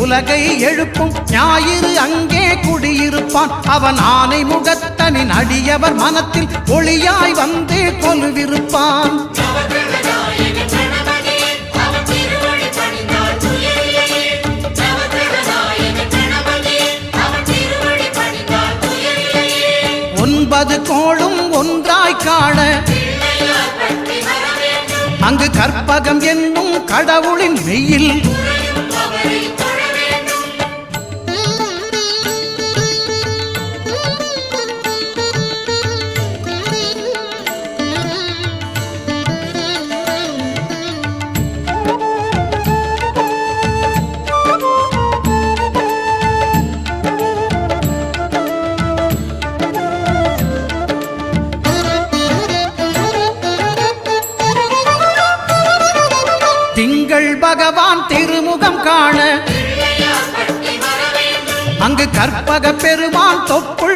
உலகை எழுப்பும் ஞாயிறு அங்கே குடியிருப்பான். அவன் ஆனை முகத்தனின் அடியவர் மனத்தில் ஒளியாய் வந்து கொலுவிருப்பான். ஒன்பது கோளும் ஒன்றாய் காண அங்கு கற்பகம் என்னும் கடவுளின் மெய்யில் திங்கள் பகவான் திருமுகம் காண அங்கு கற்பக பெருமான் தொப்புள்